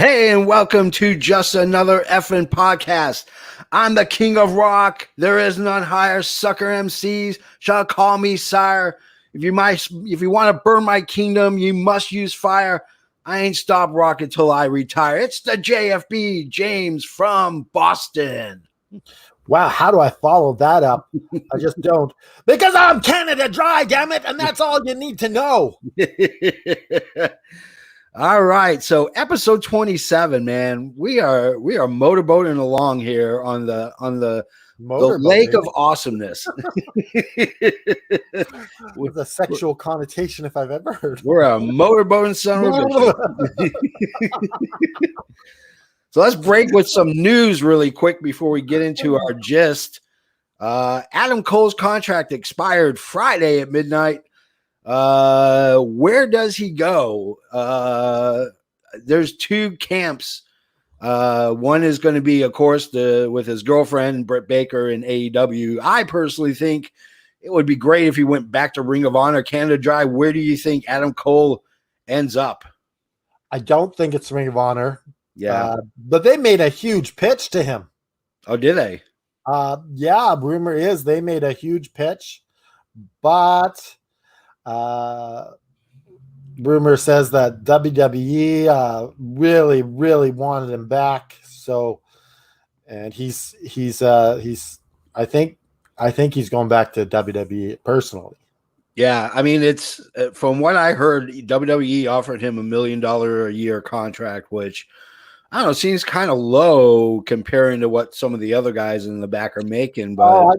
Hey, and welcome to Just Another Effing Podcast. I'm the King of Rock. There is none higher. Sucker MCs shall call me sire. If you want to burn my kingdom, you must use fire. I ain't stop rock until I retire. It's the JFB, James from Boston. Wow, how do I follow that up? I just don't. Because I'm Canada Dry, damn it, and that's all you need to know. All right, so episode 27, man. We are motorboating along here on the lake of awesomeness. With a sexual connotation, if I've ever heard. We're a motorboating son of a bitch. So let's break with some news really quick before we get into our gist. Adam Cole's contract expired Friday at midnight. Where does he go? There's two camps. One is going to be, of course, with his girlfriend Britt Baker in AEW. I personally think it would be great if he went back to Ring of Honor, Canada Dry. Where do you think Adam Cole ends up? I don't think it's Ring of Honor. Yeah, but they made a huge pitch to him. Oh, did they? Yeah, rumor is they made a huge pitch, but rumor says that WWE really wanted him back. So, and he's I think he's going back to WWE personally. Yeah, I mean, it's from what I heard, WWE offered him $1 million a year contract, which I don't know, seems kind of low comparing to what some of the other guys in the back are making. But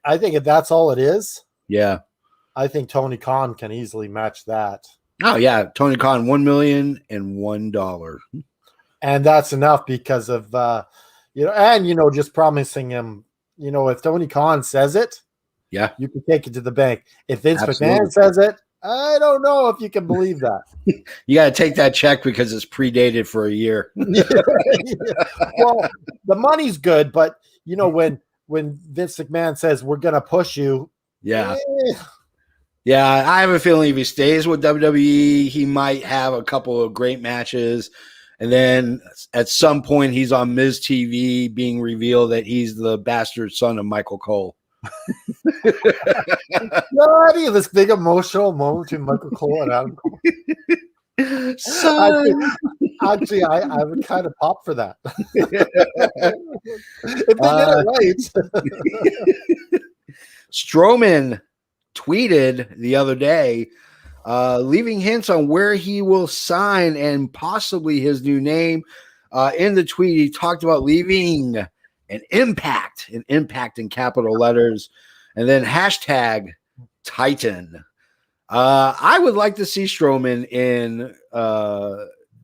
I think if that's all it is, yeah, I think Tony Khan can easily match that. Oh yeah, Tony Khan, $1,001,001, and that's enough because of just promising him. If Tony Khan says it, yeah, you can take it to the bank. If Vince McMahon says it, I don't know if you can believe that. You got to take that check because it's predated for a year. Well, the money's good, but when Vince McMahon says we're going to push you, yeah, I have a feeling if he stays with WWE, he might have a couple of great matches, and then at some point he's on Miz TV being revealed that he's the bastard son of Michael Cole. This big emotional moment between Michael Cole and Adam Cole. Actually, I would kind of pop for that if they did it right. Strowman tweeted the other day, leaving hints on where he will sign and possibly his new name. In the tweet, he talked about leaving an impact in capital letters, and then hashtag Titan. I would like to see Strowman in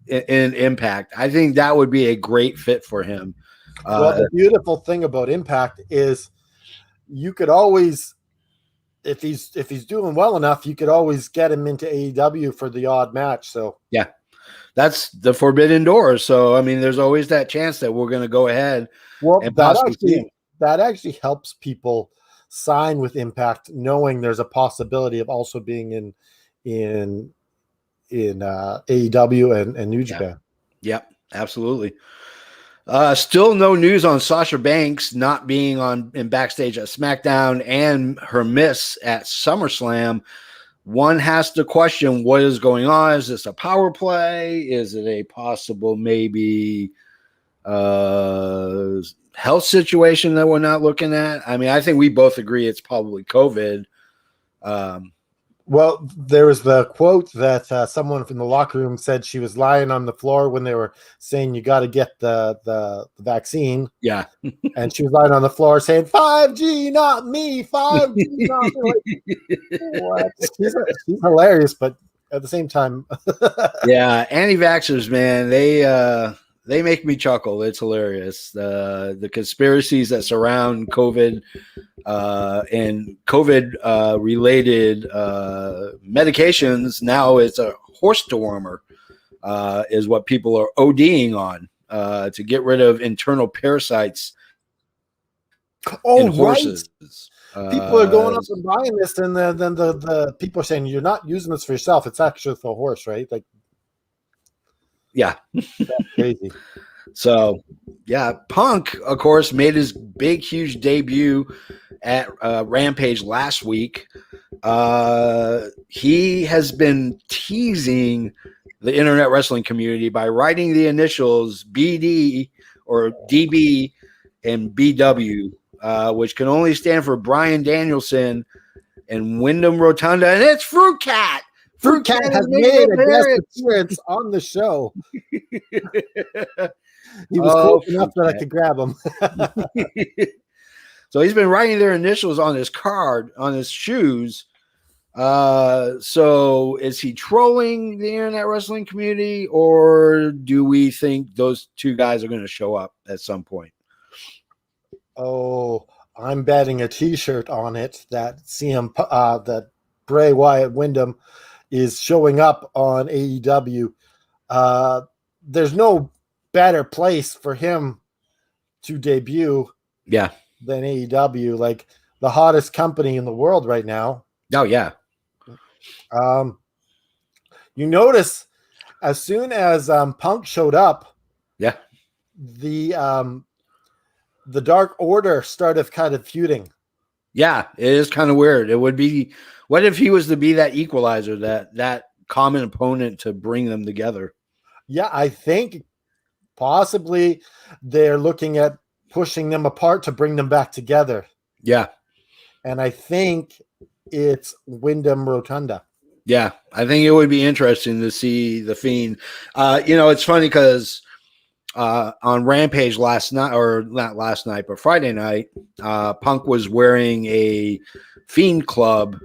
Impact. I think that would be a great fit for him. Well, the beautiful thing about Impact is you could always, if he's doing well enough, you could always get him into AEW for the odd match. So yeah, that's the forbidden door. So I mean, there's always that chance that we're going to go ahead. Well, that actually helps people sign with Impact, knowing there's a possibility of also being in AEW and New Japan. Yep, absolutely. Still no news on Sasha Banks not being in backstage at SmackDown and her miss at SummerSlam. One has to question what is going on. Is this a power play? Is it a possible maybe health situation that we're not looking at? I mean, I think we both agree it's probably COVID. Well, there was the quote that someone from the locker room said she was lying on the floor when they were saying you got to get the vaccine. Yeah. And she was lying on the floor saying 5G, not me, 5G, not me. What? She's hilarious, but at the same time. Yeah, anti-vaxxers, man, they make me chuckle. It's hilarious. The conspiracies that surround COVID and COVID related medications. Now it's a horse dewormer is what people are ODing on to get rid of internal parasites in horses. Right. People are going up and buying this, and then the people are saying you're not using this for yourself. It's actually for a horse, right? Like, Yeah. That's crazy. So, yeah, Punk, of course, made his big, huge debut at Rampage last week. He has been teasing the internet wrestling community by writing the initials BD or DB and BW, which can only stand for Bryan Danielson and Wyndham Rotunda, and it's Fruit Cat. Fruit Cat has made a guest appearance on the show. He was close enough that I could grab him. So he's been writing their initials on his card, on his shoes. So is he trolling the internet wrestling community, or do we think those two guys are going to show up at some point? Oh, I'm betting a T-shirt on it that that Bray Wyatt Wyndham is showing up on AEW. There's no better place for him to debut than AEW, like the hottest company in the world right now. Oh, yeah. You notice as soon as Punk showed up, the Dark Order started kind of feuding. Yeah, it is kind of weird. It would be, what if he was to be that equalizer, that common opponent to bring them together? Yeah, I think possibly they're looking at pushing them apart to bring them back together. Yeah. And I think it's Wyndham Rotunda. Yeah, I think it would be interesting to see the Fiend. It's funny because on Rampage last night, or not last night, but Friday night, Punk was wearing a Fiend Club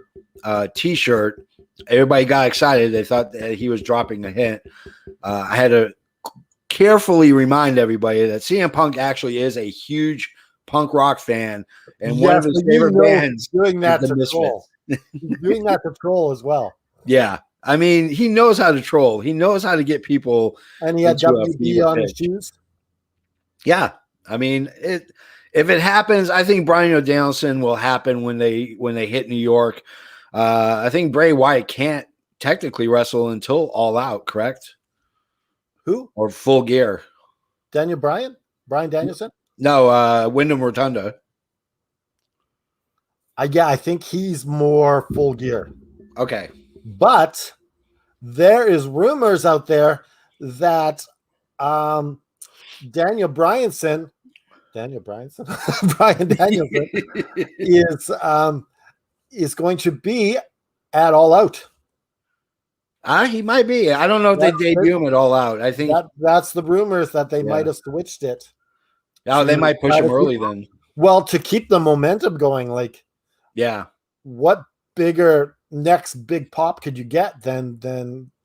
T-shirt. Everybody got excited. They thought that he was dropping a hint. I had to carefully remind everybody that CM Punk actually is a huge punk rock fan, and one of his favorite bands doing that to troll. Doing that to troll as well. Yeah, I mean, he knows how to troll. He knows how to get people. And he had WB on his shoes. Yeah, I mean, if it happens, I think Bryan Danielson will happen when they hit New York. I think Bray Wyatt can't technically wrestle until All Out, correct? Who? Or Full Gear? Daniel Bryan? Bryan Danielson? No, Wyndham Rotunda. I think he's more Full Gear. Okay. But there is rumors out there that Bryan Danielson is going to be at All Out. He might be. I don't know if they debut him at All Out. I think that's the rumors that they might have switched it. Oh, they might push him early then. Well, to keep the momentum going, like, what bigger next big pop could you get than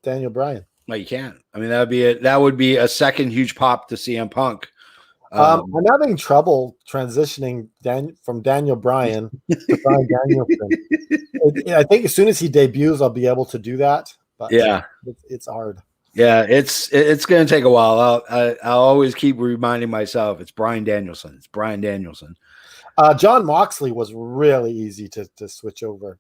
Daniel Bryan? No, you can't. I mean, that would be a second huge pop to CM Punk. I'm having trouble transitioning from Daniel Bryan to Bryan Danielson. I think as soon as he debuts, I'll be able to do that. But it's hard. Yeah, it's going to take a while. I'll always keep reminding myself it's Bryan Danielson. It's Bryan Danielson. John Moxley was really easy to switch over.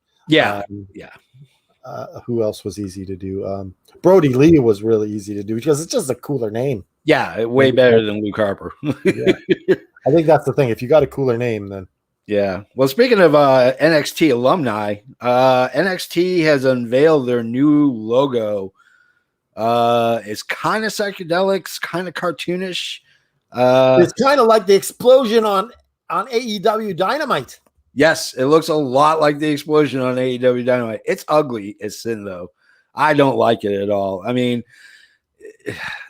Who else was easy to do? Brody Lee was really easy to do because it's just a cooler name. Yeah, way better than Luke Harper. I think that's the thing. If you got a cooler name, then. Yeah. Well, speaking of NXT alumni, NXT has unveiled their new logo. It's kind of psychedelic, it's kind of cartoonish. It's kind of like the explosion on AEW Dynamite. Yes, it looks a lot like the explosion on AEW Dynamite. It's ugly as sin, though. I don't like it at all. I mean,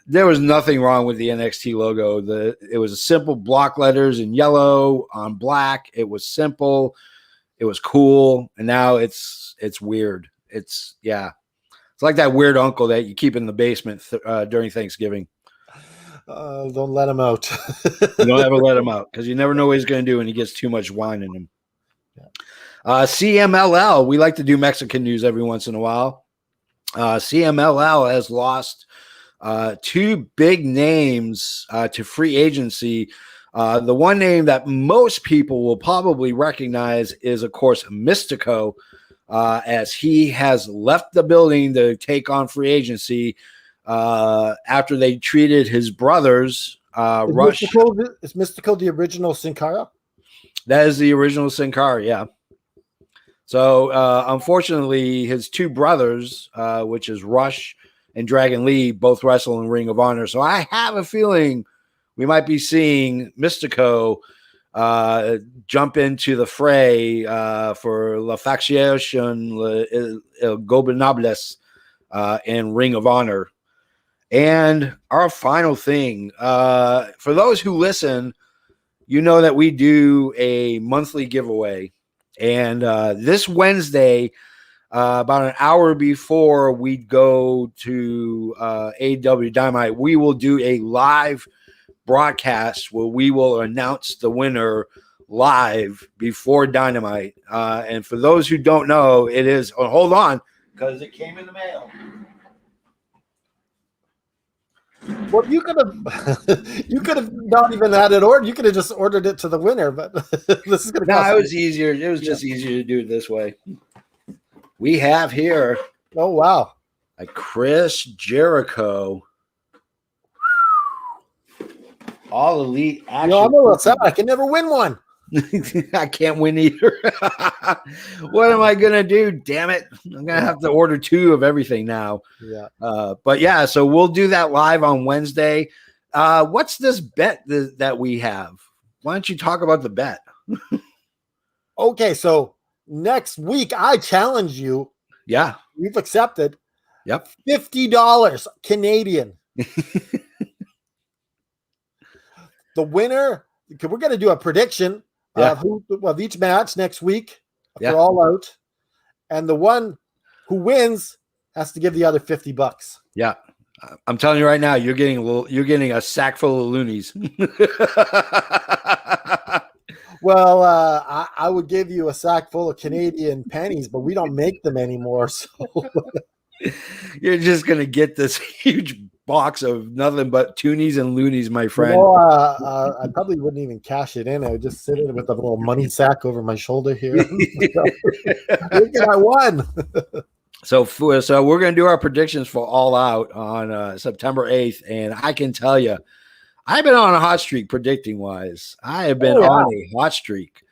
there was nothing wrong with the NXT logo. It was a simple block letters in yellow on black. It was simple. It was cool. And now it's weird. It's like that weird uncle that you keep in the basement during Thanksgiving. Don't let him out. You don't ever let him out because you never know what he's going to do when he gets too much wine in him. CMLL, we like to do Mexican news every once in a while. CMLL has lost two big names to free agency. The one name that most people will probably recognize is, of course, Mystico, as he has left the building to take on free agency. after they treated his brothers, Rush. Is Mystical the original Sin Cara? That is the original Sin Cara, yeah. So, unfortunately, his two brothers, which is Rush and Dragon Lee, both wrestle in Ring of Honor. So I have a feeling we might be seeing Mystico jump into the fray for La Faction Gobernables in Ring of Honor. And our final thing, for those who listen, you know that we do a monthly giveaway. And this Wednesday, about an hour before we go to AEW Dynamite, we will do a live broadcast where we will announce the winner live before Dynamite. And for those who don't know, it is, hold on, because it came in the mail. Well, you could have not even had it ordered. You could have just ordered it to the winner, but this is going to cost. No, it was easier. It was just easier to do it this way. We have here. Oh, wow. A Chris Jericho All Elite Action. I'm a little sad. I can never win one. I can't win either. What am I gonna do? Damn it! I'm gonna have to order 2 of everything now. Yeah. But yeah, so we'll do that live on Wednesday. What's this bet that we have? Why don't you talk about the bet? Okay, so next week I challenge you. Yeah, you've accepted. Yep, $50 Canadian. The winner. We're going to do a prediction of each match next week for All Out, and the one who wins has to give the other $50. Yeah, I'm telling you right now, you're getting a sack full of loonies. Well, I would give you a sack full of Canadian pennies, but we don't make them anymore. So you're just gonna get this huge box of nothing but toonies and loonies, my friend. I probably wouldn't even cash it in. I would just sit in with a little money sack over my shoulder here. Look at I won. So we're gonna do our predictions for All Out on September 8th, and I can tell you, I've been on a hot streak predicting wise. I have been on a hot streak.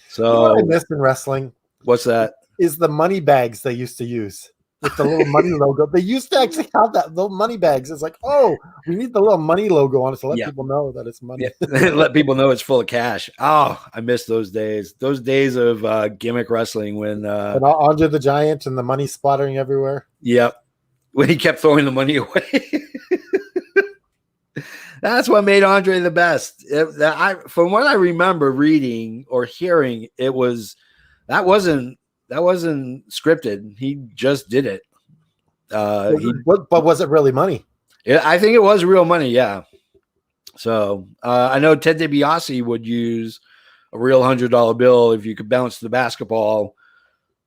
So you know what I miss in wrestling? What's that? Is the money bags they used to use with the little money logo. They used to actually have that little money bags. It's like, oh, we need the little money logo on it to let people know that it's money. Yeah. Let people know it's full of cash. Oh, I miss those days. Those days of gimmick wrestling when and Andre the Giant and the money splattering everywhere. Yep. When he kept throwing the money away. That's what made Andre the best. From what I remember reading or hearing, that wasn't scripted. He just did it. But was it really money? Yeah, I think it was real money. Yeah. So I know Ted DiBiase would use a real $100 bill if you could bounce the basketball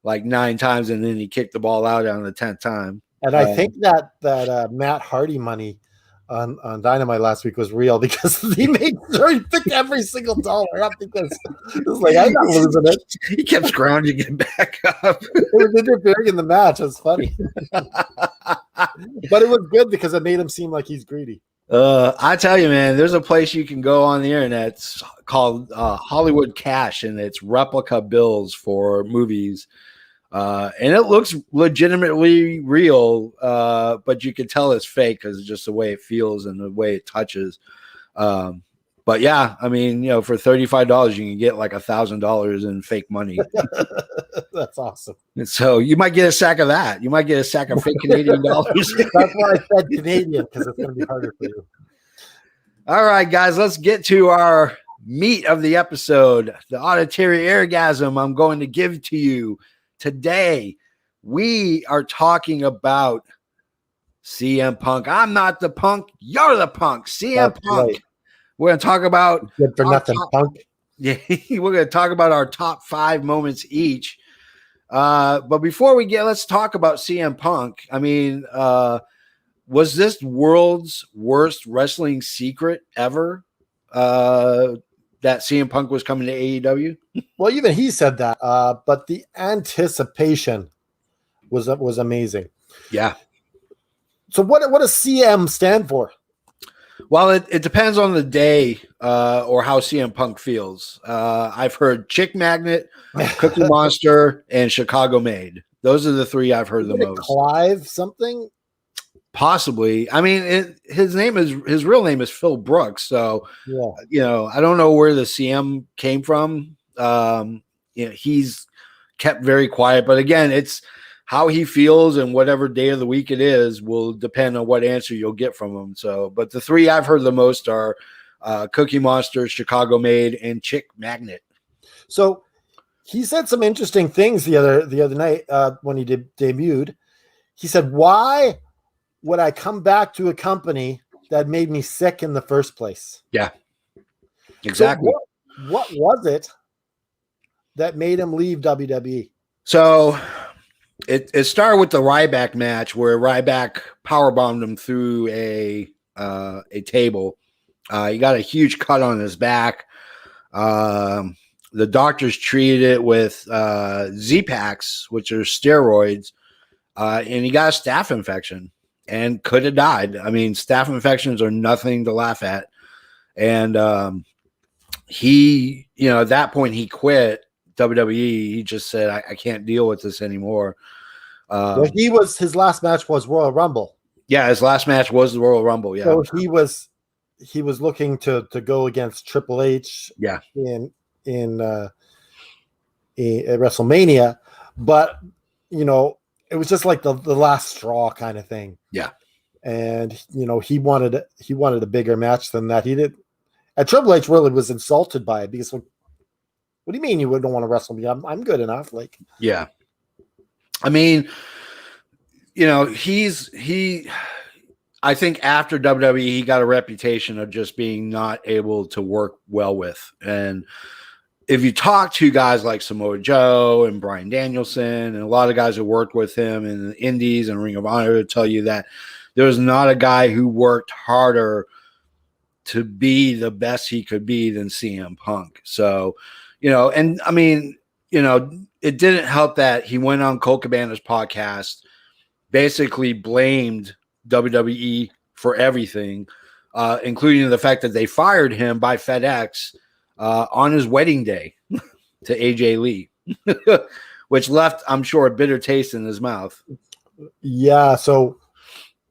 like 9 times and then he kicked the ball out on the 10th time. And I think that Matt Hardy money on Dynamite last week was real because he made sure he picked every single dollar up because it was like, I'm not losing it. He kept scrounging it back up. It was interfering in the match. It was funny. But it was good because it made him seem like he's greedy. I tell you, man, there's a place you can go on the internet called Hollywood Cash, and it's replica bills for movies. And it looks legitimately real, but you can tell it's fake because it's just the way it feels and the way it touches. But yeah, I mean, for $35, you can get like $1,000 in fake money. That's awesome. And so you might get a sack of that. You might get a sack of fake Canadian dollars. That's why I said Canadian, because it's going to be harder for you. All right, guys, let's get to our meat of the episode, the auditory orgasm I'm going to give to you. Today, we are talking about CM Punk. I'm not the punk. You're the punk. CM That's Punk. Right. We're going to talk about good for nothing, Punk. Yeah, we're going to talk about our top 5 moments each. But before we let's talk about CM Punk. I mean, was this world's worst wrestling secret ever? That CM Punk was coming to AEW? Well, even he said that, but the anticipation was amazing. Yeah. So what does CM stand for? Well, it depends on the day or how CM Punk feels. I've heard Chick Magnet, Cookie Monster, and Chicago Made. Those are the three I've heard the most. Clive something? Possibly. I mean, his real name is Phil Brooks. So, yeah. I don't know where the CM came from. He's kept very quiet, but again, it's how he feels, and whatever day of the week it is will depend on what answer you'll get from him. So, but the three I've heard the most are Cookie Monster, Chicago Made, and Chick Magnet. So he said some interesting things the other night when he debuted. He said, "Why would I come back to a company that made me sick in the first place?" Yeah, exactly. So what was it that made him leave WWE? So it started with the Ryback match where Ryback powerbombed him through a table. He got a huge cut on his back. The doctors treated it with Z-Packs, which are steroids, and he got a staph infection and could have died. I mean, staph infections are nothing to laugh at. And he, at that point, he quit WWE. He just said, I can't deal with this anymore. His last match was Royal Rumble. Yeah, his last match was the Royal Rumble. Yeah. So he was looking to go against Triple H. Yeah. In WrestleMania, but it was just like the last straw kind of thing. Yeah. And he wanted a bigger match than that. He did. And Triple H really was insulted by it because, what do you mean you don't want to wrestle me? I'm good enough. Like, yeah. I mean, I think after WWE, he got a reputation of just being not able to work well with. And if you talk to guys like Samoa Joe and Bryan Danielson and a lot of guys who worked with him in the Indies and Ring of Honor, will tell you that there was not a guy who worked harder to be the best he could be than CM Punk. So, and I mean, it didn't help that he went on Colt Cabana's podcast, basically blamed WWE for everything, including the fact that they fired him by FedEx on his wedding day to AJ Lee, which left, I'm sure, a bitter taste in his mouth. Yeah, so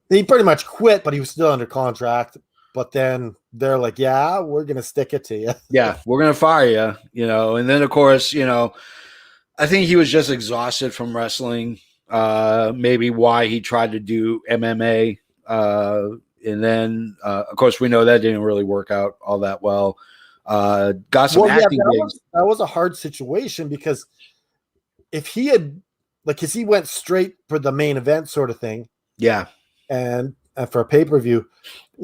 he pretty much quit, but he was still under contract. But then they're like, yeah, we're going to stick it to you. Yeah, we're going to fire you, and then, of course, I think he was just exhausted from wrestling, maybe why he tried to do MMA. And then, of course, we know that didn't really work out all that well. Got some acting gigs. That was a hard situation because if he had, because he went straight for the main event sort of thing. Yeah. And for a pay-per-view,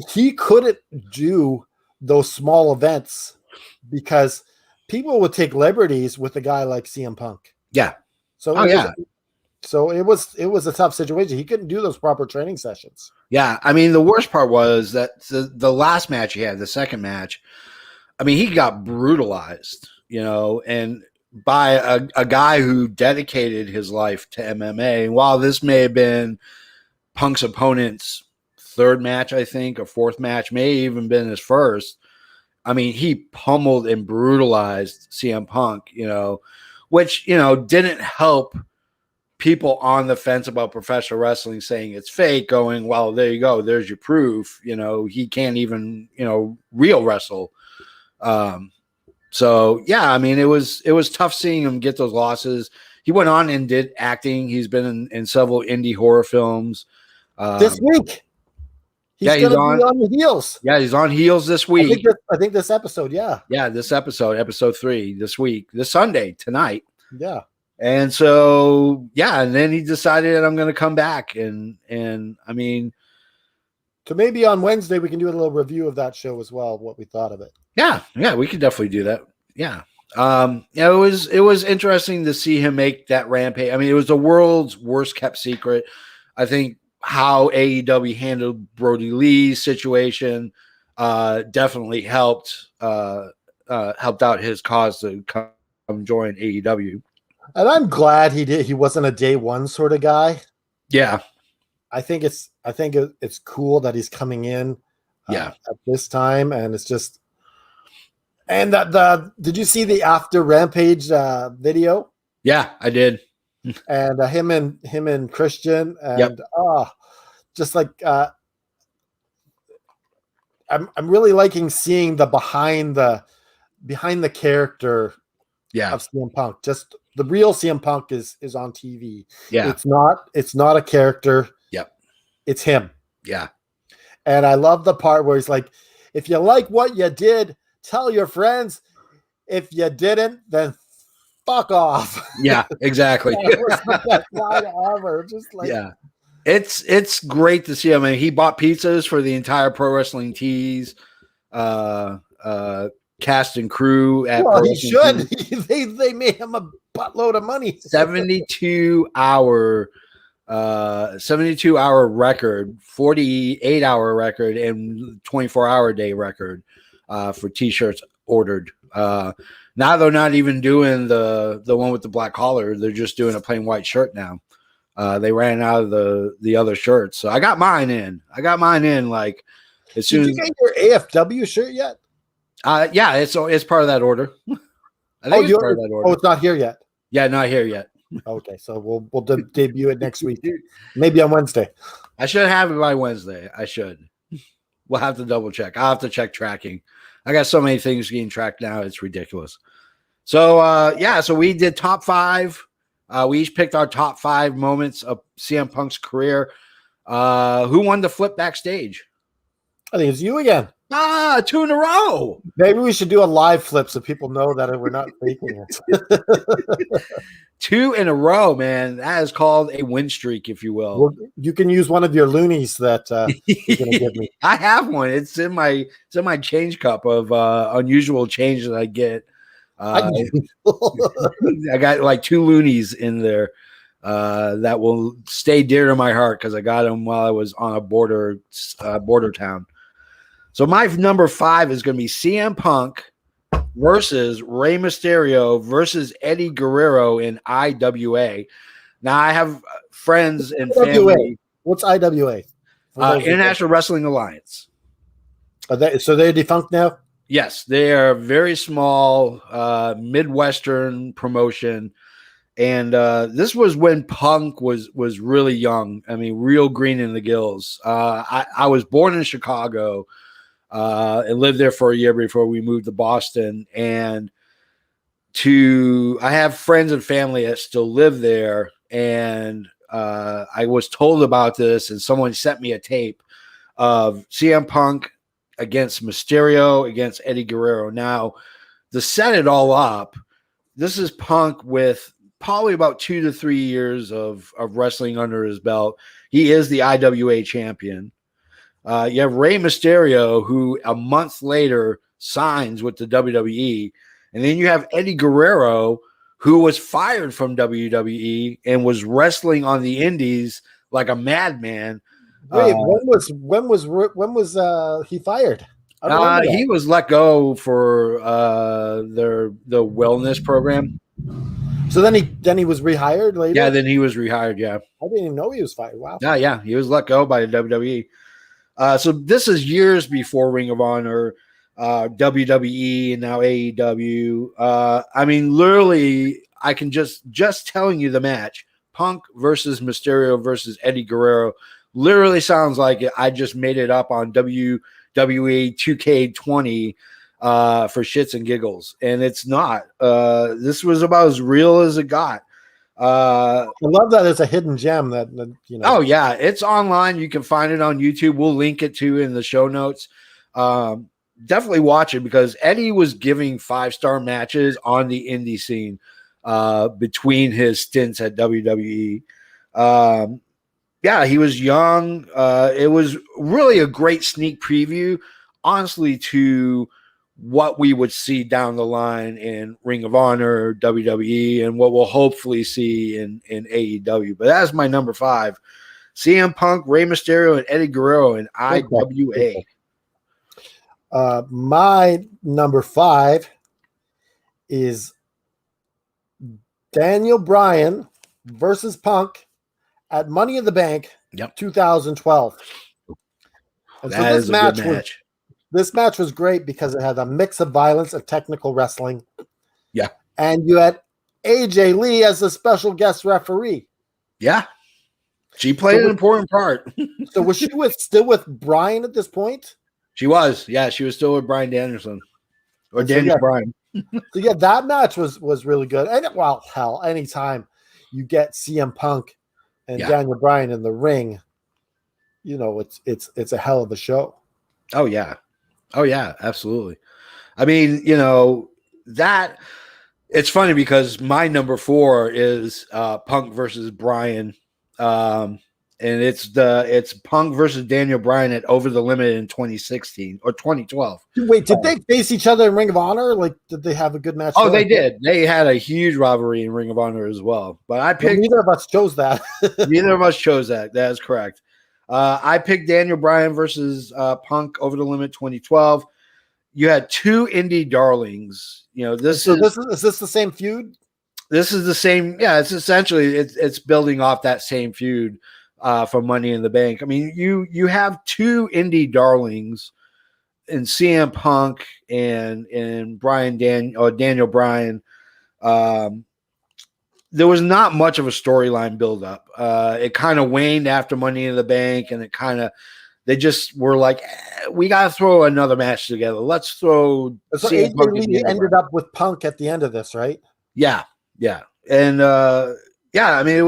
he couldn't do those small events because people would take liberties with a guy like CM Punk. Yeah. So it was a tough situation. He couldn't do those proper training sessions. Yeah. I mean, the worst part was that the last match he had, the second match, I mean, he got brutalized, and by a guy who dedicated his life to MMA. And while this may have been Punk's opponent's third match, I think, or fourth match, may have even been his first, I mean, he pummeled and brutalized CM Punk, which, didn't help people on the fence about professional wrestling saying it's fake, going, well, there you go. There's your proof. He can't even, real wrestle. So yeah, I mean, it was tough seeing him get those losses. He went on and did acting. He's been in several indie horror films. This week. He's going to be on the heels. Yeah, he's on heels this week. I think this episode, yeah. Yeah, this episode 3 this week, this Sunday, tonight. Yeah. And so, yeah, and then he decided I'm going to come back. And I mean, so maybe on Wednesday we can do a little review of that show as well, what we thought of it. Yeah, we could definitely do that. Yeah. It was interesting to see him make that rampage. I mean, it was the world's worst kept secret. I think how AEW handled Brody Lee's situation definitely helped out his cause to come join AEW. And I'm glad he wasn't a day one sort of guy. Yeah. I think it's it's cool that he's coming in Yeah. at this time, and it's just and did you see the after Rampage video? Yeah, I did. And him and Christian Yep. and just like I'm really liking seeing the behind the character Yeah. of CM Punk. Just the real CM Punk is on TV. Yeah. It's not a character. Yep. It's him. Yeah. And I love the part where he's like, if you like what you did, tell your friends. If you didn't, then fuck off. Yeah, exactly. That was the best line ever. Just like, yeah. It's great to see him. I mean, he bought pizzas for the entire Pro Wrestling Tees cast and crew at well, Pro he Wrestling should. Tees. They made him a buttload of money. 72-hour record, 48-hour record, and 24-hour day record for t-shirts ordered. Now they're not even doing the one with the black collar. They're just doing a plain white shirt now. They ran out of the other shirts. So I got mine in. Like as soon Did you get your AFW shirt yet? Yeah, it's part of that order. I think it's part of that order. Oh, it's not here yet. Yeah, not here yet. Okay, so we'll debut it next week. Maybe on Wednesday. I should have it by Wednesday. I should. We'll have to double check. I'll have to check tracking. I got so many things getting tracked now. It's ridiculous. So, so we did top 5. We each picked our top 5 moments of CM Punk's career. Who won the flip backstage? I think it's you again. 2 in a row. Maybe we should do a live flip so people know that we're not faking it. 2 in a row, man. That is called a win streak, if you will. Well, you can use one of your loonies that you're going to give me. I have one. It's in my change cup of unusual change that I get. I got like 2 loonies in there that will stay dear to my heart because I got them while I was on a border town. So my number 5 is going to be CM Punk versus Rey Mysterio versus Eddie Guerrero in IWA. Now I have friends and family. What's IWA? International Wrestling Alliance. So they're defunct now? Yes, they are a very small Midwestern promotion. And this was when Punk was really young. I mean, real green in the gills. I was born in Chicago and lived there for a year before we moved to Boston. And I have friends and family that still live there. And I was told about this, and someone sent me a tape of CM Punk against Mysterio, against Eddie Guerrero. Now, to set it all up, this is Punk with probably about 2 to 3 years of wrestling under his belt. He is the IWA champion. You have Rey Mysterio, who a month later signs with the WWE. And then you have Eddie Guerrero, who was fired from WWE and was wrestling on the indies like a madman. Wait, when was he fired? He was let go for the wellness program. So then he was rehired later? Yeah, then he was rehired, yeah. I didn't even know he was fired. Wow. Yeah, he was let go by the WWE. So this is years before Ring of Honor, WWE, and now AEW. I mean, literally, I can just telling you the match, Punk versus Mysterio versus Eddie Guerrero, literally sounds like I just made it up on WWE 2K20 for shits and giggles, and it's not. This was about as real as it got. I love that it's a hidden gem that you know. Oh yeah, it's online. You can find it on YouTube. We'll link it to in the show notes. Definitely watch it because Eddie was giving 5-star matches on the indie scene between his stints at WWE. Yeah, he was young. It was really a great sneak preview, honestly, to what we would see down the line in Ring of Honor, WWE, and what we'll hopefully see in AEW. But that's my number 5. CM Punk, Rey Mysterio, and Eddie Guerrero in IWA. My number 5 is Daniel Bryan versus Punk at Money in the Bank Yep. 2012. And so That is a good match. This match was great because it had a mix of violence and technical wrestling. Yeah. And you had AJ Lee as a special guest referee. Yeah. She played an important part. So was she still with Bryan at this point? She was. Yeah, she was still with Bryan Danielson. Or Daniel Bryan. So yeah, that match was really good. And well, hell, anytime you get CM Punk and Daniel Bryan in the ring, you know, it's a hell of a show. Oh yeah. Oh yeah, absolutely. I mean, you know, that it's funny because my number 4 is Punk versus Bryan. And it's Punk versus Daniel Bryan at Over the Limit in 2016 or 2012. Wait, did they face each other in Ring of Honor? Like, did they have a good match? Oh, they did. They had a huge rivalry in Ring of Honor as well. But I picked. Neither of us chose that. Neither of us chose that. That is correct. I picked Daniel Bryan versus Punk Over the Limit 2012. You had 2 indie darlings. You know, is this the same feud? This is the same. Yeah, it's essentially it's building off that same feud for Money in the Bank. I mean, you have 2 indie darlings in CM Punk and Daniel Bryan. There was not much of a storyline buildup. It kind of waned after Money in the Bank, and they just were like, we got to throw another match together. Let's throw. So AJ Lee ended up with Punk at the end of this, right? Yeah, yeah, and I mean, it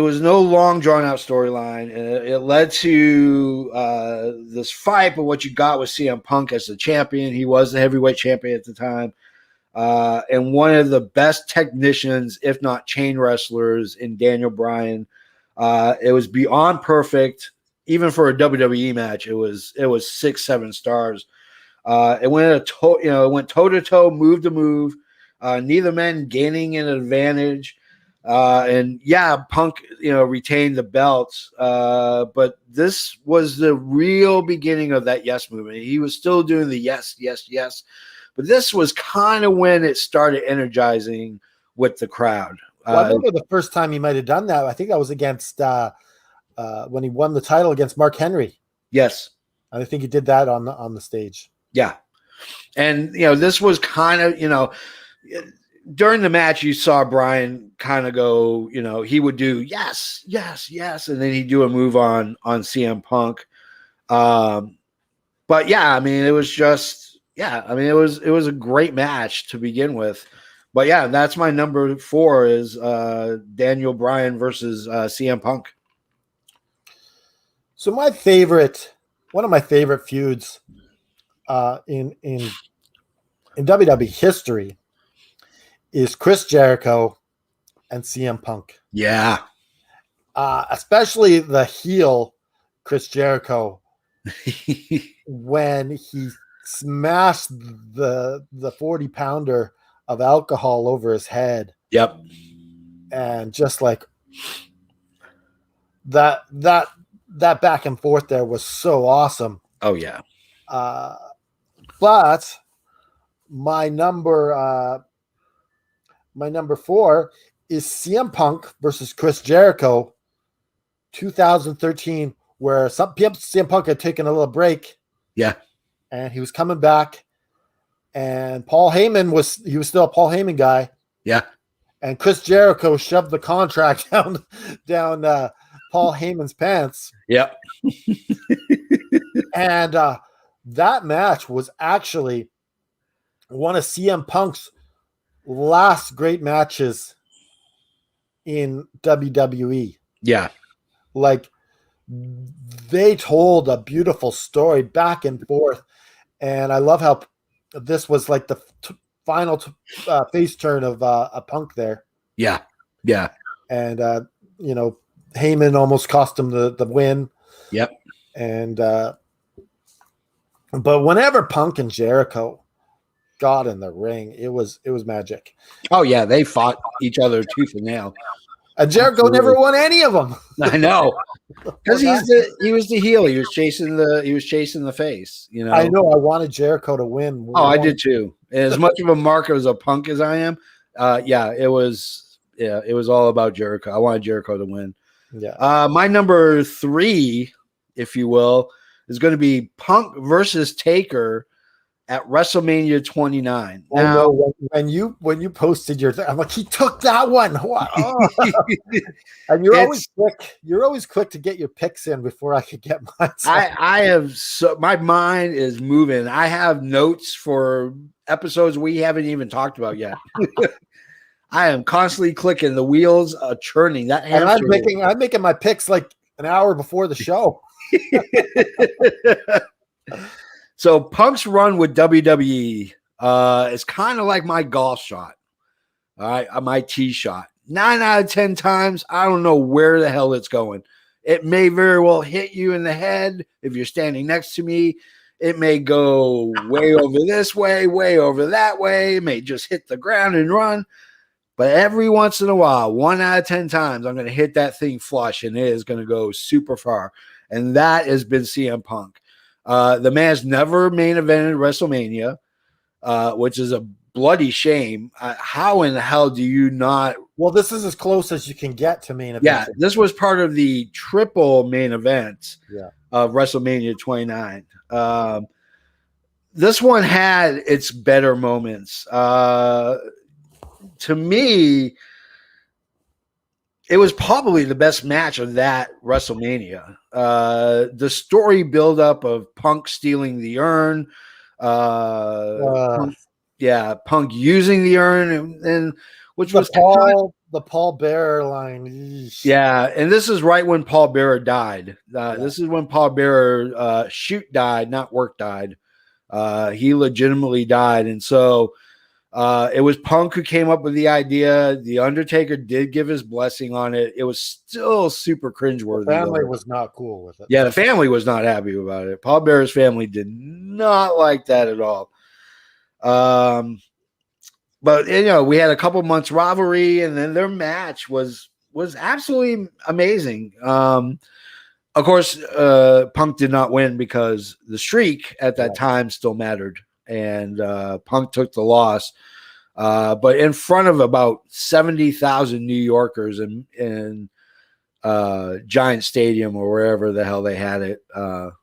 was no long drawn out storyline. It led to this fight, but what you got was CM Punk as the champion. He was the heavyweight champion at the time. And one of the best technicians, if not chain wrestlers, in Daniel Bryan. It was beyond perfect, even for a WWE match. It was 6-7 stars. It went toe to toe, move to move. Neither man gaining an advantage. And Punk, retained the belts. But this was the real beginning of that yes movement. He was still doing the yes, yes, yes. But this was kind of when it started energizing with the crowd. Well, I remember the first time he might have done that. I think that was against when he won the title against Mark Henry. Yes, and I think he did that on the stage. Yeah, and this was kind of during the match you saw Bryan kind of go. He would do yes, yes, yes, and then he'd do a move on CM Punk. But yeah, I mean, it was just. Yeah, I mean, it was a great match to begin with. But yeah, that's my number 4 is Daniel Bryan versus CM Punk. So one of my favorite feuds in WWE history is Chris Jericho and CM Punk. Yeah. Especially the heel Chris Jericho when he smashed the 40-pounder of alcohol over his head. Yep. And just like that back and forth there was so awesome. Oh yeah. But my number 4 is CM Punk versus Chris Jericho 2013, where CM Punk had taken a little break. Yeah. And he was coming back, and Paul Heyman was still a Paul Heyman guy. Yeah. And Chris Jericho shoved the contract down Paul Heyman's pants. Yep. And that match was actually one of CM Punk's last great matches in WWE. Yeah. Like, they told a beautiful story back and forth. And I love how this was like the final face turn of a Punk there. Yeah. Yeah. And, Heyman almost cost him the win. Yep. And, but whenever Punk and Jericho got in the ring, it was magic. Oh yeah. They fought each other tooth and nail. And Jericho never won any of them. I know, because he was the heel. He was chasing the face. I know. I wanted Jericho to win. Oh, I did too. As much of a marker as a Punk as I am, it was all about Jericho. I wanted Jericho to win. Yeah. My number 3, if you will, is going to be Punk versus Taker at WrestleMania 29. I Now, know when you posted your thing, I'm like, he took that one. What? Oh. And you're always quick. You're always quick to get your picks in before I could get mine. I have my mind is moving. I have notes for episodes we haven't even talked about yet. I am constantly clicking. The wheels are churning. That and I'm making my picks like an hour before the show. So Punk's run with WWE is kind of like my golf shot. All right, my tee shot. 9 out of 10 times, I don't know where the hell it's going. It may very well hit you in the head if you're standing next to me. It may go way over this way, way over that way. It may just hit the ground and run. But every once in a while, 1 out of 10 times, I'm going to hit that thing flush, and it is going to go super far. And that has been CM Punk. The man's never main evented WrestleMania, which is a bloody shame. How in the hell do you not? Well, this is as close as you can get to main event. Yeah, this was part of the triple main event of WrestleMania 29. This one had its better moments. To me, it was probably the best match of that WrestleMania. The story buildup of Punk stealing the urn, Punk using the urn, and which was the Paul Bearer line. Eesh. Yeah, and this is right when Paul Bearer died. This is when Paul Bearer died, not Work died. He legitimately died, and so. It was Punk who came up with the idea. The Undertaker did give his blessing on it. It was still super cringeworthy. The family was not cool with it. Yeah, the family was not happy about it. Paul Bearer's family did not like that at all. But we had a couple months rivalry, and then their match was absolutely amazing. Of course, Punk did not win because the streak at that time still mattered. And Punk took the loss, but in front of about 70,000 New Yorkers in Giant Stadium or wherever the hell they had it, to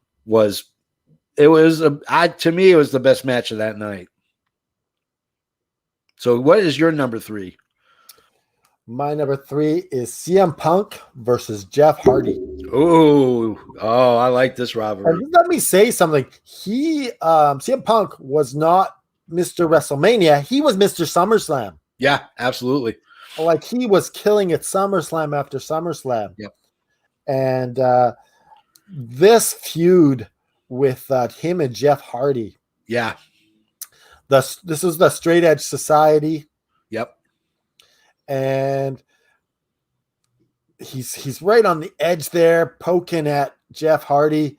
me it was the best match of that night. So what is your number 3? My number 3 is CM Punk versus Jeff Hardy. Oh, I like this rivalry. And let me say something. CM Punk was not Mr. WrestleMania. He was Mr. SummerSlam. Yeah, absolutely. Like he was killing at SummerSlam after SummerSlam. Yep. And this feud with him and Jeff Hardy. Yeah. This is the Straight Edge Society. Yep. And he's right on the edge there, poking at Jeff Hardy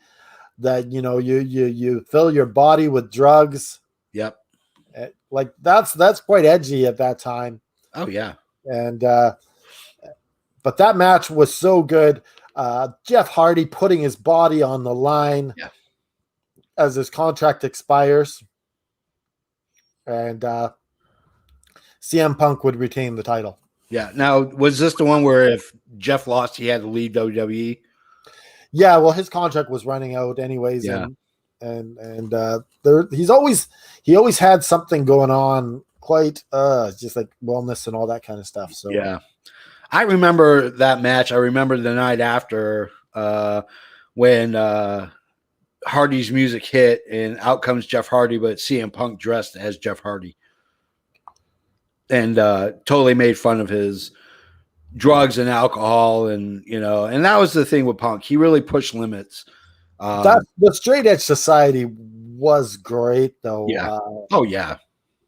that you fill your body with drugs. Yep. Like that's quite edgy at that time. Oh yeah. And but that match was so good. Jeff Hardy putting his body on the line as his contract expires. And CM Punk would retain the title. Yeah. Now, was this the one where if Jeff lost, he had to leave WWE? Yeah. Well, his contract was running out anyways. Yeah. And he always had something going on, quite just like wellness and all that kind of stuff. So yeah, I remember that match. I remember the night after when Hardy's music hit and out comes Jeff Hardy, but CM Punk dressed as Jeff Hardy. And totally made fun of his drugs and alcohol, and that was the thing with Punk. He really pushed limits. The Straight Edge Society was great, though. Yeah. Oh yeah.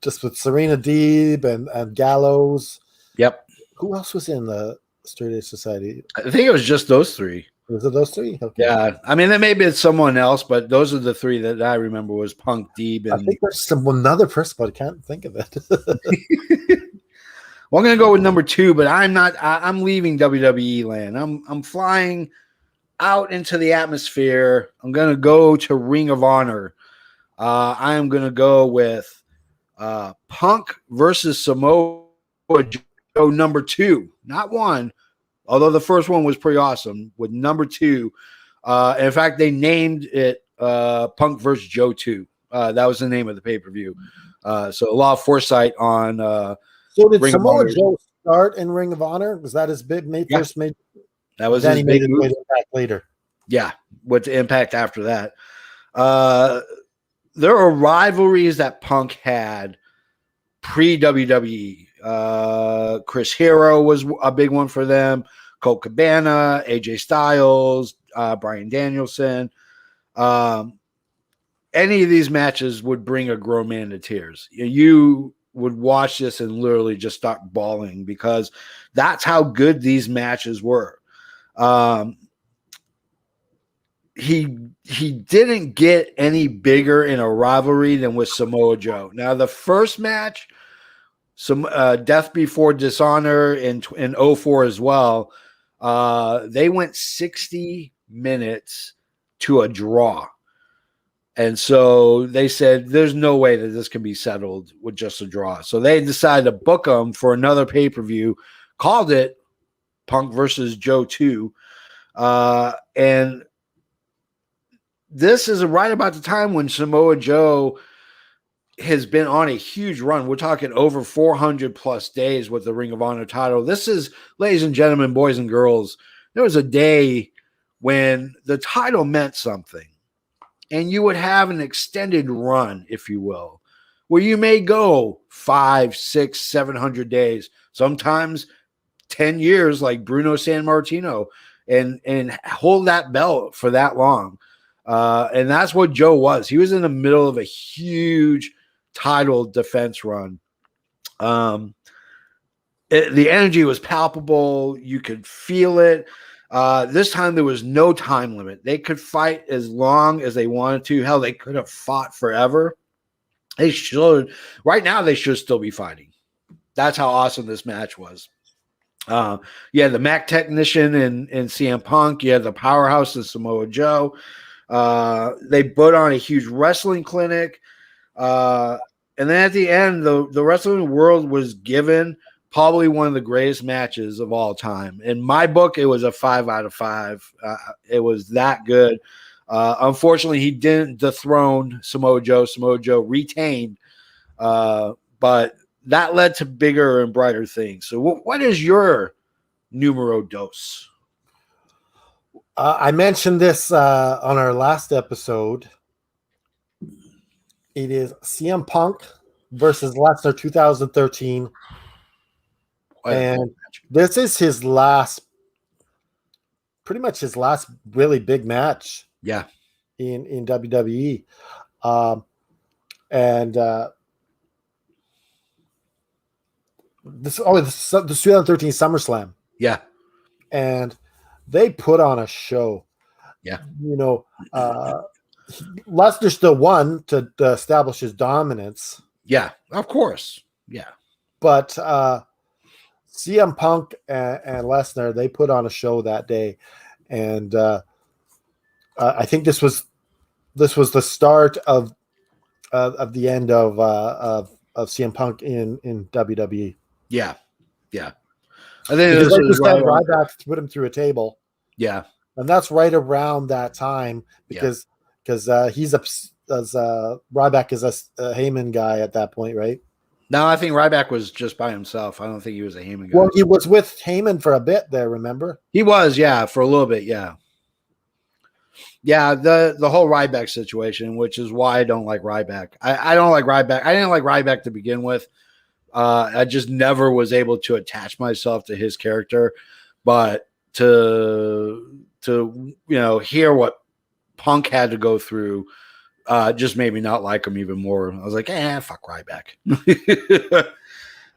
Just with Serena Deeb and Gallows. Yep. Who else was in the Straight Edge Society? I think it was just those 3. Was it those 3? Okay. Yeah. I mean, there may be someone else, but those are the 3 that I remember was Punk, Deeb, and I think there's another person, but I can't think of it. Well, I'm going to go with number 2, but I'm leaving WWE land. I'm flying out into the atmosphere. I'm going to go to Ring of Honor. I am going to go with Punk versus Samoa Joe number 2, not 1, Although the first one was pretty awesome with number 2. In fact, they named it Punk versus Joe 2. That was the name of the pay-per-view. So a lot of foresight on So did Ring Samoa Joe start in Ring of Honor? Was that his first made? That was then his he big made move. his way to Impact later. Yeah, with the Impact after that. There are rivalries that Punk had pre-WWE. Chris Hero was a big one for them. Colt Cabana, AJ Styles, Bryan Danielson. Any of these matches would bring a grown man to tears. You would watch this and literally just start bawling because that's how good these matches were. He didn't get any bigger in a rivalry than with Samoa Joe. Now, the first match, some Death Before Dishonor in 04 as well, they went 60 minutes to a draw. And so they said, there's no way that this can be settled with just a draw. So they decided to book them for another pay-per-view, called it Punk versus Joe 2. And this is right about the time when Samoa Joe has been on a huge run. We're talking over 400 plus days with the Ring of Honor title. This is, ladies and gentlemen, boys and girls, there was a day when the title meant something. And you would have an extended run, if you will, where you may go 500, 600, 700 days, sometimes 10 years like Bruno Sammartino, and hold that belt for that long. And that's what Joe was. He was in the middle of a huge title defense run. The energy was palpable. You could feel it. This time there was no time limit. They could fight as long as they wanted to. Hell, they could have fought forever. They should. Right now, they should still be fighting. That's how awesome this match was. Yeah, the Mac Technician and CM Punk. You had the powerhouse of Samoa Joe. They put on a huge wrestling clinic. And then at the end, the wrestling world was given probably one of the greatest matches of all time. In my book, it was a 5 out of 5. It was that good. Unfortunately, he didn't dethrone Samoa Joe. Samoa Joe retained, but that led to bigger and brighter things. So what is your numero dos? I mentioned this on our last episode. It is CM Punk versus Lexner 2013. And this is his last, pretty much his last really big match. Yeah. In WWE. This 2013 SummerSlam. Yeah. And they put on a show. Yeah. You know, Lesnar still won to establish his dominance. Yeah, of course. Yeah. But CM Punk and Lesnar, they put on a show that day. And I think this was the start of the end of CM Punk in WWE. Yeah. Yeah. I think this was Ryback to put him through a table. Yeah. And that's right around that time because Ryback is a Heyman guy at that point, right? No, I think Ryback was just by himself. I don't think he was a Heyman guy. Well, he was with Heyman for a bit there, remember? He was, yeah, for a little bit, yeah. Yeah, the whole Ryback situation, which is why I don't like Ryback. I don't like Ryback. I didn't like Ryback to begin with. I just never was able to attach myself to his character. But to hear what Punk had to go through just made me not like him even more. I was like, fuck Ryback.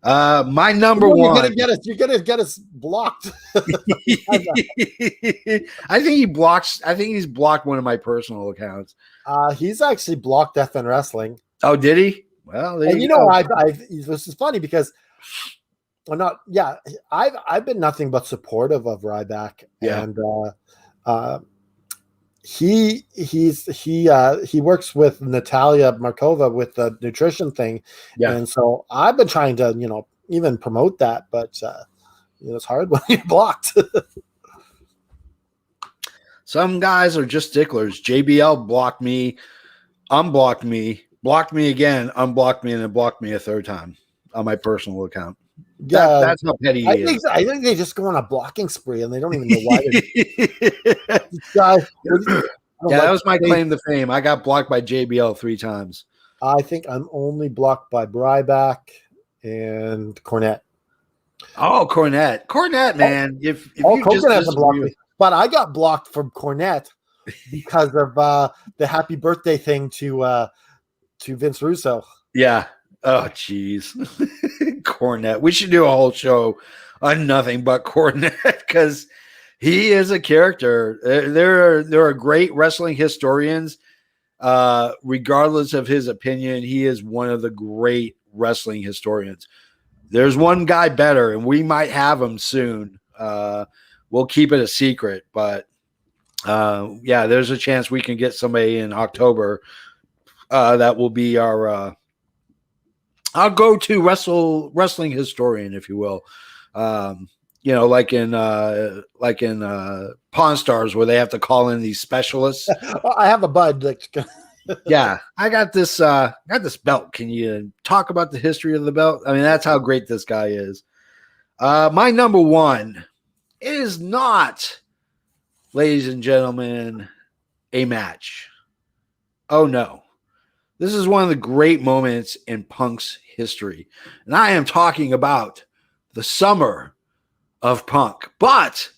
My number one. You're gonna get us blocked. I think he's blocked one of my personal accounts. He's actually blocked Death and Wrestling. Oh, did he? Well, this is funny because I've been nothing but supportive of Ryback. Yeah. And he works with Natalia Markova with the nutrition thing. Yeah. And so I've been trying to, even promote that, but it's hard when you're blocked. Some guys are just sticklers. JBL blocked me, unblocked me, blocked me again, unblocked me, and then blocked me a third time on my personal account. Yeah, That's how petty he is. I think they just go on a blocking spree and they don't even know why. Guy, yeah, that was my claim to fame. I got blocked by JBL 3 times. I think I'm only blocked by Ryback and Cornette. Oh, Cornette, man! If you Cornette hasn't blocked me, but I got blocked from Cornette because of the happy birthday thing to Vince Russo. Yeah. Oh, jeez. Cornette. We should do a whole show on nothing but Cornette because he is a character. There are great wrestling historians. Regardless of his opinion, he is one of the great wrestling historians. There's one guy better, and we might have him soon. We'll keep it a secret, but yeah, there's a chance we can get somebody in October that will be our I'll go-to wrestling historian, if you will. Like in Pawn Stars, where they have to call in these specialists. I have a bud. Yeah, I got this belt. Can you talk about the history of the belt? I mean, that's how great this guy is. My number one is not, ladies and gentlemen, a match. Oh no. This is one of the great moments in Punk's history. And I am talking about the summer of Punk. But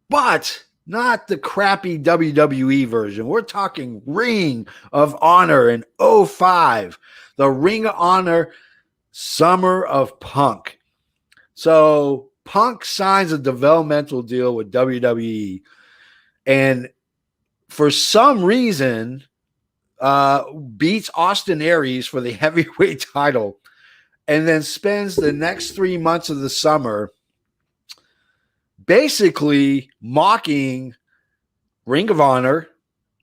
not the crappy WWE version. We're talking Ring of Honor in 2005. The Ring of Honor Summer of Punk. So Punk signs a developmental deal with WWE. And for some reason, beats Austin Aries for the heavyweight title, and then spends the next 3 months of the summer basically mocking Ring of Honor,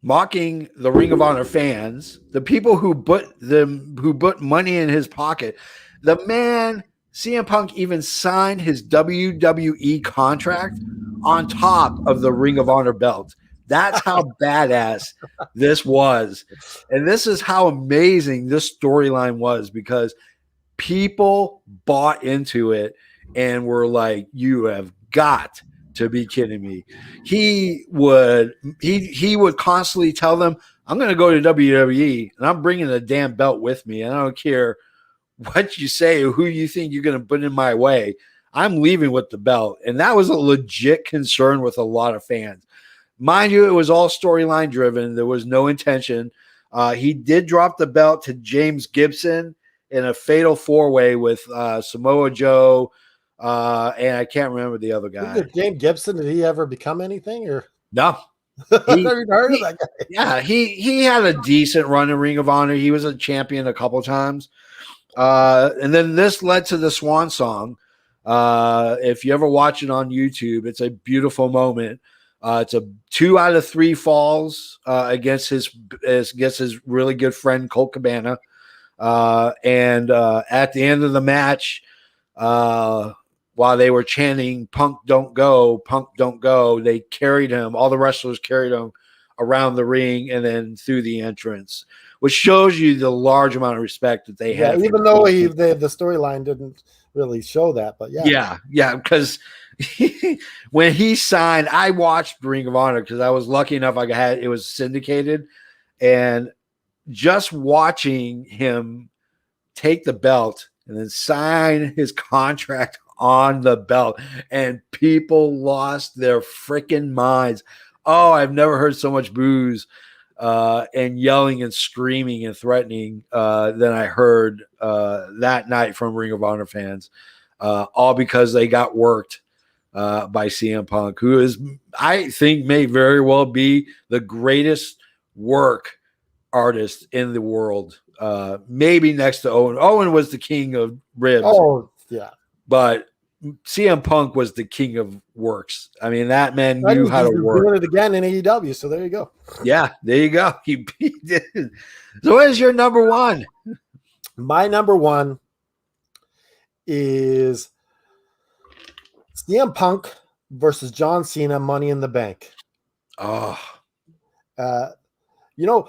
mocking the Ring of Honor fans, the people who put money in his pocket. The man, CM Punk, even signed his WWE contract on top of the Ring of Honor belt. That's how badass this was. And this is how amazing this storyline was, because people bought into it and were like, you have got to be kidding me. He would constantly tell them, I'm going to go to WWE and I'm bringing the damn belt with me. I don't care what you say or who you think you're going to put in my way. I'm leaving with the belt. And that was a legit concern with a lot of fans. Mind you, it was all storyline driven. There was no intention. He did drop the belt to James Gibson in a fatal 4-way with Samoa Joe, and I can't remember the other guy. James Gibson, did he ever become anything? Or no? I've never heard of that guy. Yeah, he had a decent run in Ring of Honor. He was a champion a couple times. And then this led to the Swan Song. If you ever watch it on YouTube, it's a beautiful moment. It's a 2 out of 3 falls against his really good friend Colt Cabana, and at the end of the match, while they were chanting "Punk don't go, Punk don't go," they carried him. All the wrestlers carried him around the ring and then through the entrance, which shows you the large amount of respect that they had. Even though the storyline didn't really show that, but yeah, because. When he signed, I watched Ring of Honor because I was lucky enough it was syndicated, and just watching him take the belt and then sign his contract on the belt, and people lost their freaking minds. Oh, I've never heard so much boos and yelling and screaming and threatening than I heard that night from Ring of Honor fans, all because they got worked by CM Punk, who is, I think, may very well be the greatest work artist in the world. Maybe next to Owen. Owen was the king of ribs. Oh, yeah. But CM Punk was the king of works. I mean, that man knew how to work. Doing it again in AEW, so there you go. Yeah, there you go. He did. So what is your number one? My number one is CM Punk versus John Cena, Money in the Bank. Oh, You know,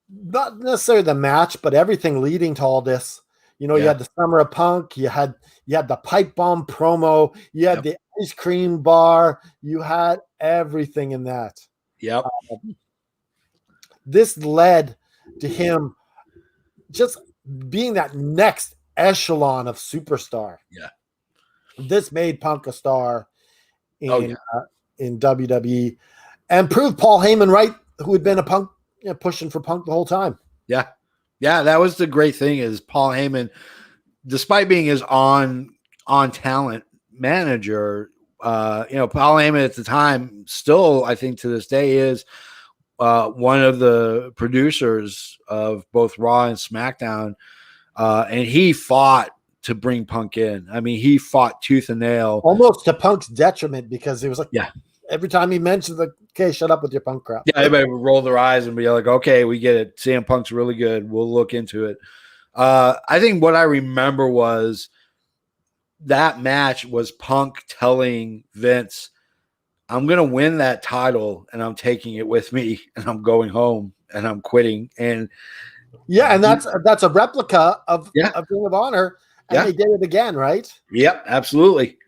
not necessarily the match, but everything leading to all this. You know, you had the Summer of Punk, you had the pipe bomb promo, you had the ice cream bar, you had everything in that. Yep. This led to him just being that next echelon of superstar. Yeah. This made Punk a star in WWE and proved Paul Heyman right, who had been a Punk, pushing for Punk the whole time. Yeah. Yeah. That was the great thing is Paul Heyman, despite being his on talent manager, Paul Heyman at the time still, I think to this day is one of the producers of both Raw and SmackDown. And he fought to bring Punk in. I mean, he fought tooth and nail. Almost to Punk's detriment, because it was like, yeah, every time he mentioned okay, shut up with your Punk crap. Yeah, everybody would roll their eyes and be like, okay, we get it. CM Punk's really good. We'll look into it. I think what I remember was that match was Punk telling Vince, I'm going to win that title and I'm taking it with me and I'm going home and I'm quitting. And and that's a replica of Ring of Honor. And they did it again, right? Yep, absolutely.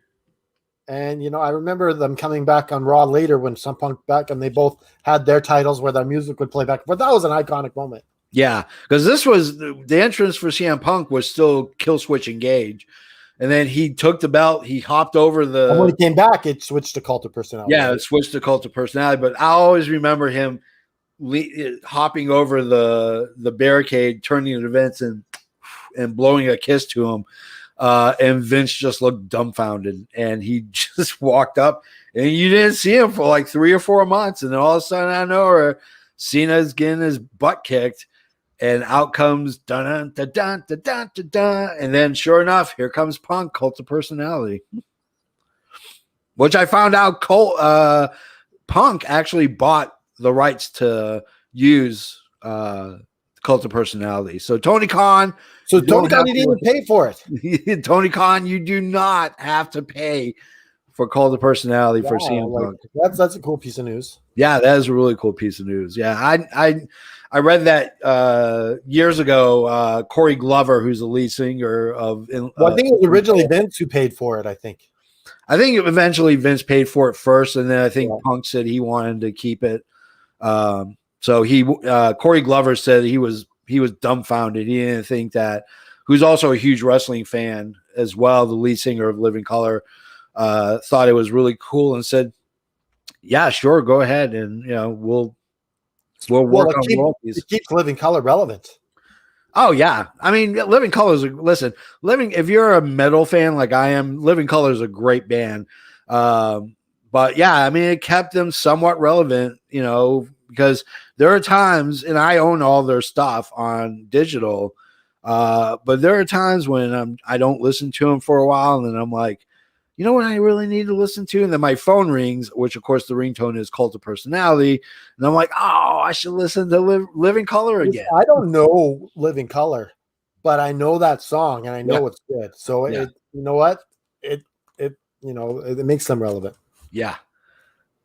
And, I remember them coming back on Raw later when some Punk back and they both had their titles where their music would play back. But that was an iconic moment. Yeah, because this was the entrance for CM Punk was still Kill Switch Engage. And then he took the belt. He hopped over the. And when he came back, it switched to Cult of Personality. Yeah, it switched to Cult of Personality. But I always remember him hopping over the barricade, turning to Vince and blowing a kiss to him. And Vince just looked dumbfounded. And he just walked up. And you didn't see him for like 3 or 4 months. And then all of a sudden, I know Cena's getting his butt kicked. And out comes dun dun dun dun dun dun dun, and then sure enough, here comes Punk, Cult of Personality, which I found out Punk actually bought the rights to use Cult of Personality. So Tony Khan, didn't even pay for it. Tony Khan, you do not have to pay for Cult of Personality for CM Punk. That's a cool piece of news. Yeah, that is a really cool piece of news. Yeah, I read that years ago. Corey Glover, who's the lead singer of, I think it was originally Vince who paid for it. I think eventually Vince paid for it first, and then I think Punk said he wanted to keep it. So Corey Glover said he was dumbfounded. He didn't think that. Who's also a huge wrestling fan as well. The lead singer of Living Color thought it was really cool and said, "Yeah, sure, go ahead, and we'll work on royalties." It keeps Living Color relevant. Oh yeah, I mean, Living Color is if you're a metal fan like I am, Living Color is a great band. But yeah, I mean, it kept them somewhat relevant, because there are times, and I own all their stuff on digital, but there are times when I don't listen to them for a while, and then I'm like, you know what I really need to listen to? And then my phone rings, which of course the ringtone is Cult of Personality. And I'm like, oh, I should listen to Living Color again. I don't know Living Color, but I know that song and I know it's good. So it, you know what? It makes them relevant. Yeah.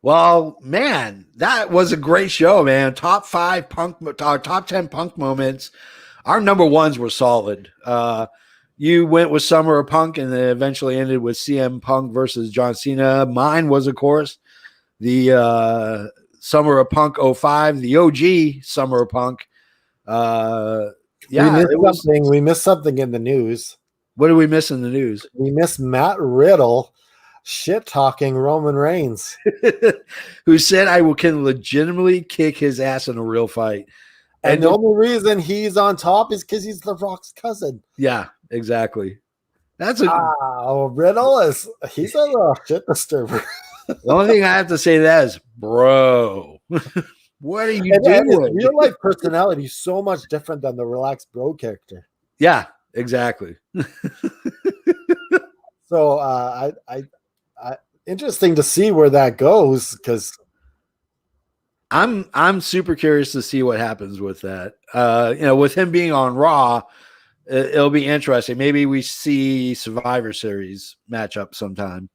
Well, man, that was a great show, man. Top 10 Punk moments. Our number ones were solid. You went with Summer of Punk and then eventually ended with CM Punk versus John Cena. Mine was, of course, the Summer of Punk 05, the OG Summer of Punk. We missed something in the news. What did we miss in the news? We missed Matt Riddle shit-talking Roman Reigns. Who said I can legitimately kick his ass in a real fight. And the only reason he's on top is because he's The Rock's cousin. Yeah, exactly. That's Riddle he's a little shit disturber. The only thing I have to say to that is, bro, what are you doing? His real life personality is so much different than the relaxed bro character. Yeah, exactly. So I interesting to see where that goes, because I'm super curious to see what happens with that. With him being on Raw, it'll be interesting. Maybe we see Survivor Series matchup sometime,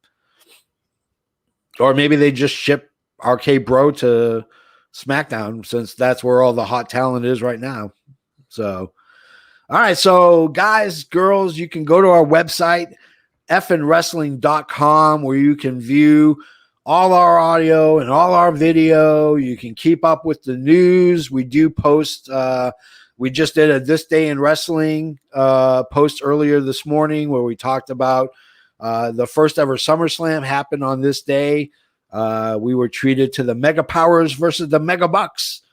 or maybe they just ship RK Bro to SmackDown, since that's where all the hot talent is right now. So, all right. So, guys, girls, you can go to our website, fnwrestling.com, where you can view all our audio and all our video. You can keep up with the news. We do post. We just did a This Day in Wrestling post earlier this morning where we talked about the first ever SummerSlam happened on this day. We were treated to the Mega Powers versus the Mega Bucks.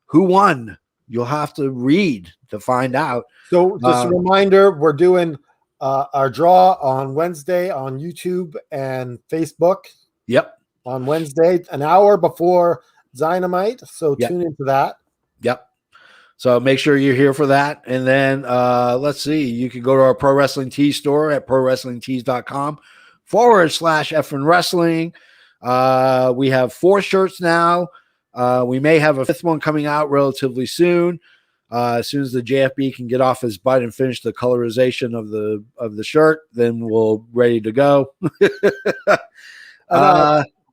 Who won? You'll have to read to find out. So just a reminder, we're doing our draw on Wednesday on YouTube and Facebook. Yep. On Wednesday, an hour before Dynamite. So tune into that. Yep. So make sure you're here for that. And then let's see, you can go to our Pro Wrestling Tees store at prowrestlingtees.com/FN Wrestling. We have 4 shirts now. We may have a 5th one coming out relatively soon. As soon as the JFB can get off his butt and finish the colorization of the shirt, then we'll ready to go.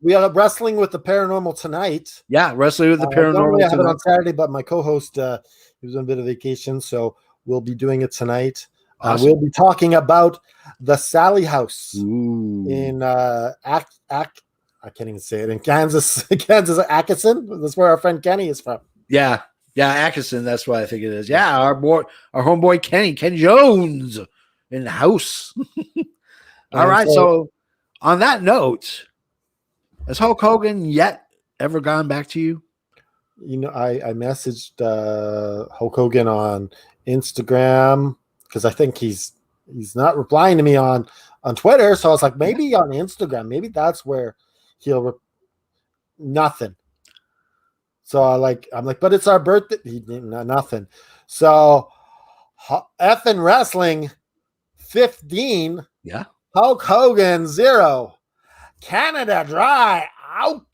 We are wrestling with the paranormal tonight. Yeah, wrestling with the paranormal. Normally I have it on Saturday, but my co-host he was on a bit of vacation, so we'll be doing it tonight. Awesome. We'll be talking about the Sally House in I can't even say it, in Kansas, Atkinson. That's where our friend Kenny is from. Yeah, Atkinson. That's what I think it is. Yeah, our homeboy Ken Jones in the house. All right, so on that note, has Hulk Hogan yet ever gone back to you? You know, I messaged Hulk Hogan on Instagram because I think he's not replying to me on Twitter. So I was like, maybe on Instagram, maybe that's where he'll nothing. So I'm like, but it's our birthday. Nothing. So FN Wrestling 15. Yeah. Hulk Hogan 0. Canada Dry out.